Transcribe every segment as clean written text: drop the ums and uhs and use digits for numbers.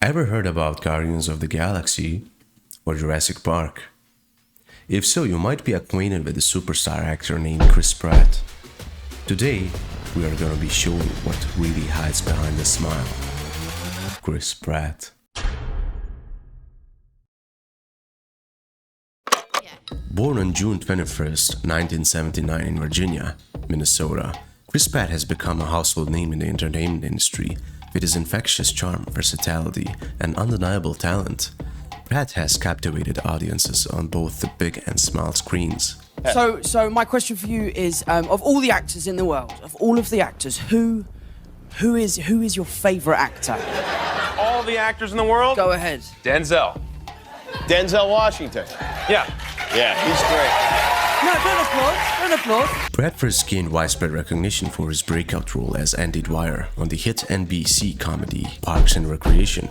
Ever heard about Guardians of the Galaxy or Jurassic Park? If so, you might be acquainted with a superstar actor named Chris Pratt. Today, we are going to be showing what really hides behind the smile. Chris Pratt. Born on June 21st, 1979 in Virginia, Minnesota, Chris Pratt has become a household name in the entertainment industry with his infectious charm, versatility, and undeniable talent. Pratt has captivated audiences on both the big and small screens. So my question for you is, of all the actors in the world, of all of the actors, who is your favorite actor? All the actors in the world? Go ahead. Denzel. Denzel Washington. Yeah. Yeah, he's great. No, don't applaud. Pratt first gained widespread recognition for his breakout role as Andy Dwyer on the hit NBC comedy Parks and Recreation.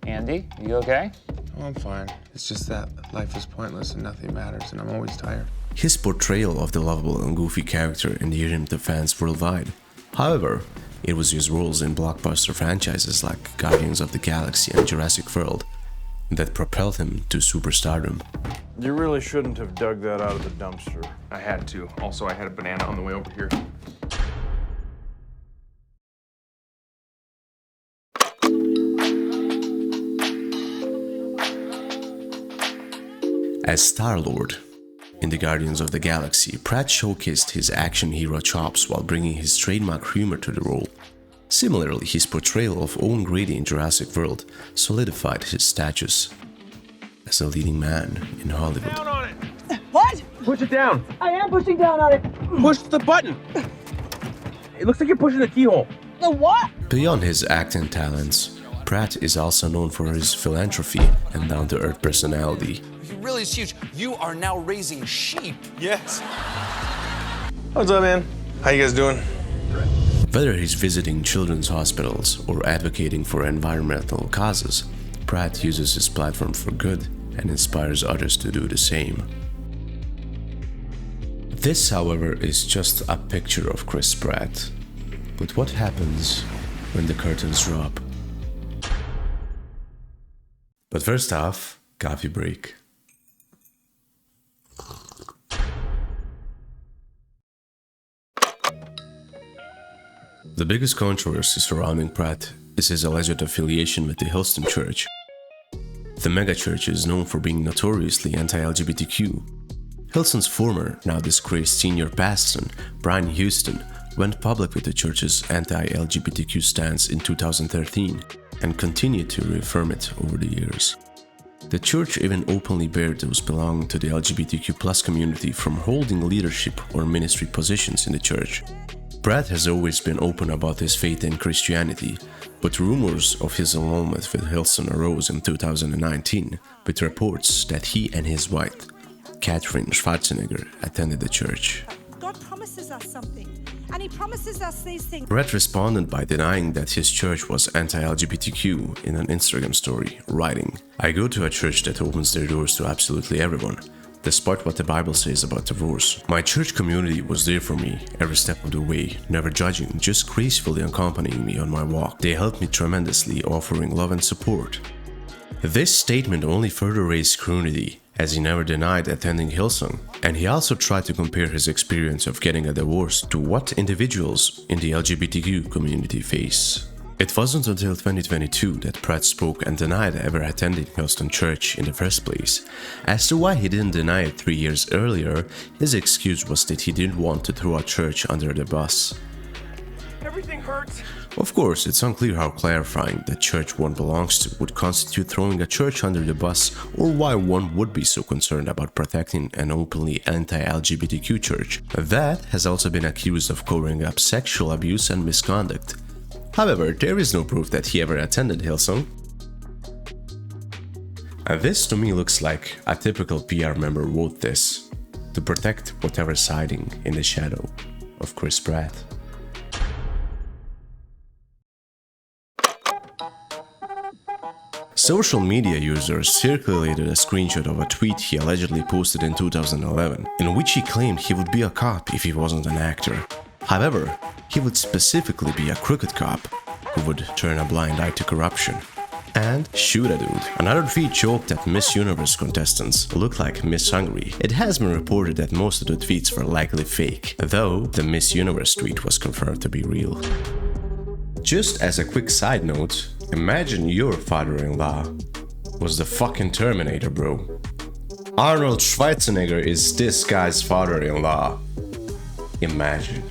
Andy, you okay? Oh, I'm fine. It's just that life is pointless and nothing matters, and I'm always tired. His portrayal of the lovable and goofy character endeared him to fans worldwide. However, it was his roles in blockbuster franchises like Guardians of the Galaxy and Jurassic World that propelled him to superstardom. You really shouldn't have dug that out of the dumpster. I had to. Also, I had a banana on the way over here. As Starlord in the Guardians of the Galaxy, Pratt showcased his action hero chops while bringing his trademark humor to the role. Similarly, his portrayal of Owen Grady in Jurassic World solidified his status as a leading man in Hollywood. Down on it! What? Push it down! I am pushing down on it. Push the button! It looks like you're pushing the keyhole. The what? Beyond his acting talents, Pratt is also known for his philanthropy and down-to-earth personality. He really is huge. You are now raising sheep. Yes. What's up, man? How you guys doing? Whether he's visiting children's hospitals or advocating for environmental causes, Pratt uses his platform for good and inspires others to do the same. This, however, is just a picture of Chris Pratt. But what happens when the curtains drop? But first off, coffee break. The biggest controversy surrounding Pratt is his alleged affiliation with the Hillston Church. The megachurch is known for being notoriously anti-LGBTQ. Hillston's former, now disgraced senior pastor, Brian Houston, went public with the church's anti-LGBTQ stance in 2013 and continued to reaffirm it over the years. The church even openly barred those belonging to the LGBTQ+ community from holding leadership or ministry positions in the church. Pratt has always been open about his faith in Christianity, but rumors of his involvement with Hillston arose in 2019 with reports that he and his wife, Catherine Schwarzenegger, attended the church. God promises us something, and He promises us these things. Pratt responded by denying that his church was anti-LGBTQ in an Instagram story, writing, "I go to a church that opens their doors to absolutely everyone. Despite what the Bible says about divorce, my church community was there for me every step of the way, never judging, just gracefully accompanying me on my walk. They helped me tremendously, offering love and support." This statement only further raised scrutiny, as he never denied attending Hillsong, and he also tried to compare his experience of getting a divorce to what individuals in the LGBTQ community face. It wasn't until 2022 that Pratt spoke and denied ever attending Hillston Church in the first place. As to why he didn't deny it 3 years earlier, his excuse was that he didn't want to throw a church under the bus. Everything hurts. Of course, it's unclear how clarifying the church one belongs to would constitute throwing a church under the bus, or why one would be so concerned about protecting an openly anti-LGBTQ church. That has also been accused of covering up sexual abuse and misconduct. However, there is no proof that he ever attended Hillsong. And this to me looks like a typical PR member wrote this to protect whatever's hiding in the shadow of Chris Pratt. Social media users circulated a screenshot of a tweet he allegedly posted in 2011, in which he claimed he would be a cop if he wasn't an actor. However, he would specifically be a crooked cop who would turn a blind eye to corruption. and shoot a dude. Another tweet joked that Miss Universe contestants look like Miss Hungry. It has been reported that most of the tweets were likely fake, though the Miss Universe tweet was confirmed to be real. Just as a quick side note, imagine your father-in-law was the fucking Terminator, bro. Arnold Schwarzenegger is this guy's father-in-law. Imagine.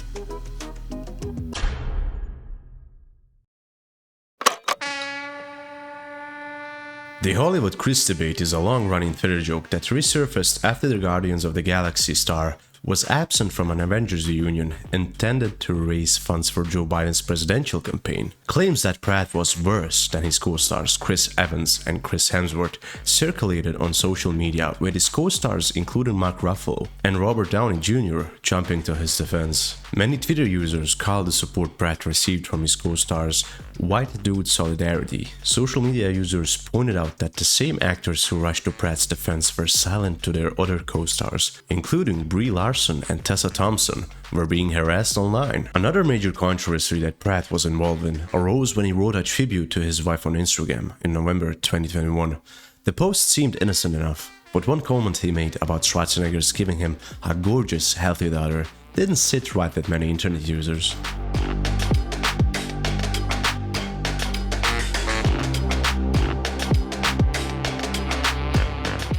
The Hollywood Chris debate is a long-running Twitter joke that resurfaced after the Guardians of the Galaxy star was absent from an Avengers reunion intended to raise funds for Joe Biden's presidential campaign. Claims that Pratt was worse than his co-stars Chris Evans and Chris Hemsworth circulated on social media, with his co-stars including Mark Ruffalo and Robert Downey Jr. jumping to his defense. Many Twitter users called the support Pratt received from his co-stars white dude solidarity. Social media users pointed out that the same actors who rushed to Pratt's defense were silent to their other co-stars, including Brie Larson and Tessa Thompson, were being harassed online. Another major controversy that Pratt was involved in arose when he wrote a tribute to his wife on Instagram in November 2021. The post seemed innocent enough, but one comment he made about Schwarzenegger's giving him a gorgeous, healthy daughter didn't sit right with many internet users.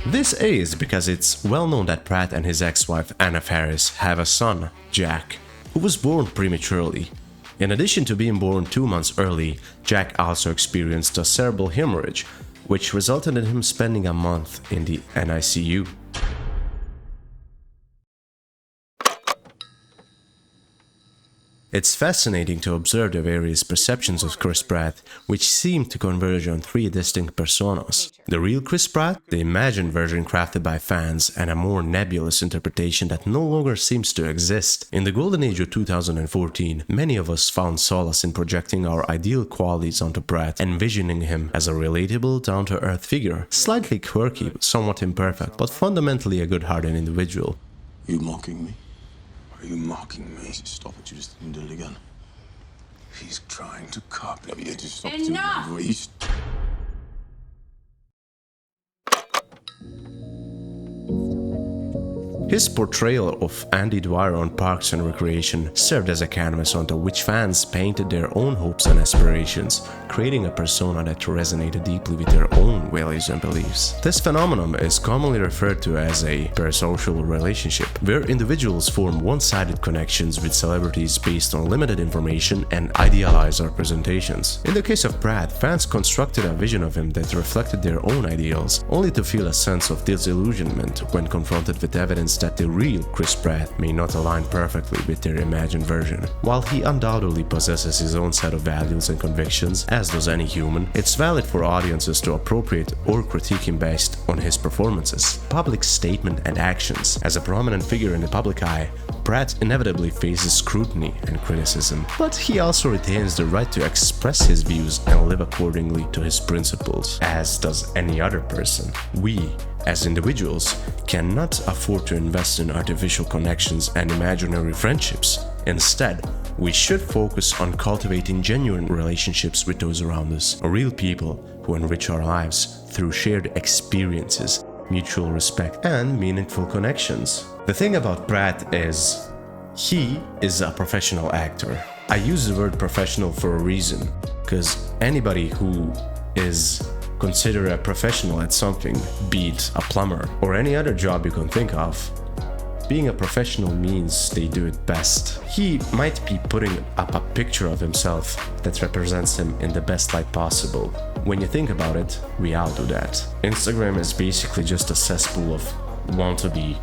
This is because it's well known that Pratt and his ex-wife Anna Faris have a son, Jack, who was born prematurely. In addition to being born 2 months early, Jack also experienced a cerebral hemorrhage, which resulted in him spending a month in the NICU. It's fascinating to observe the various perceptions of Chris Pratt, which seem to converge on 3 distinct personas. The real Chris Pratt, the imagined version crafted by fans, and a more nebulous interpretation that no longer seems to exist. In the golden age of 2014, many of us found solace in projecting our ideal qualities onto Pratt, envisioning him as a relatable, down-to-earth figure, slightly quirky, somewhat imperfect, but fundamentally a good-hearted individual. You mocking me? Are you mocking me? Stop it, you just didn't do it again. He's trying to copy. No, you just stop. Enough! His portrayal of Andy Dwyer on Parks and Recreation served as a canvas onto which fans painted their own hopes and aspirations, creating a persona that resonated deeply with their own values and beliefs. This phenomenon is commonly referred to as a parasocial relationship, where individuals form one-sided connections with celebrities based on limited information and idealized representations. In the case of Pratt, fans constructed a vision of him that reflected their own ideals, only to feel a sense of disillusionment when confronted with evidence that the real Chris Pratt may not align perfectly with their imagined version. While he undoubtedly possesses his own set of values and convictions, as does any human, it's valid for audiences to appropriate or critique him based on his performances, public statement and actions. As a prominent figure in the public eye, Pratt inevitably faces scrutiny and criticism, but he also retains the right to express his views and live accordingly to his principles, as does any other person. We, as individuals, cannot afford to invest in artificial connections and imaginary friendships. Instead, we should focus on cultivating genuine relationships with those around us, real people who enrich our lives through shared experiences, mutual respect, and meaningful connections. The thing about Pratt is, he is a professional actor. I use the word professional for a reason, because anybody who is considered a professional at something, be it a plumber or any other job you can think of, being a professional means they do it best. He might be putting up a picture of himself that represents him in the best light possible. When you think about it, we all do that. Instagram is basically just a cesspool of wannabe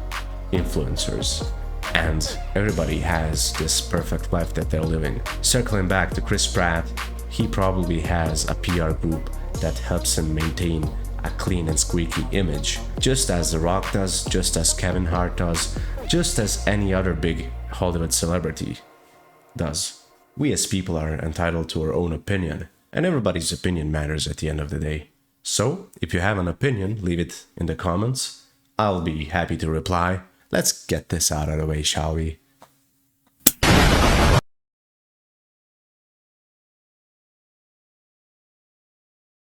influencers, and everybody has this perfect life that they're living. Circling back to Chris Pratt, he probably has a PR group that helps him maintain a clean and squeaky image, just as The Rock does, just as Kevin Hart does, just as any other big Hollywood celebrity does. We as people are entitled to our own opinion, and everybody's opinion matters at the end of the day. So, if you have an opinion, leave it in the comments. I'll be happy to reply. Let's get this out of the way, shall we?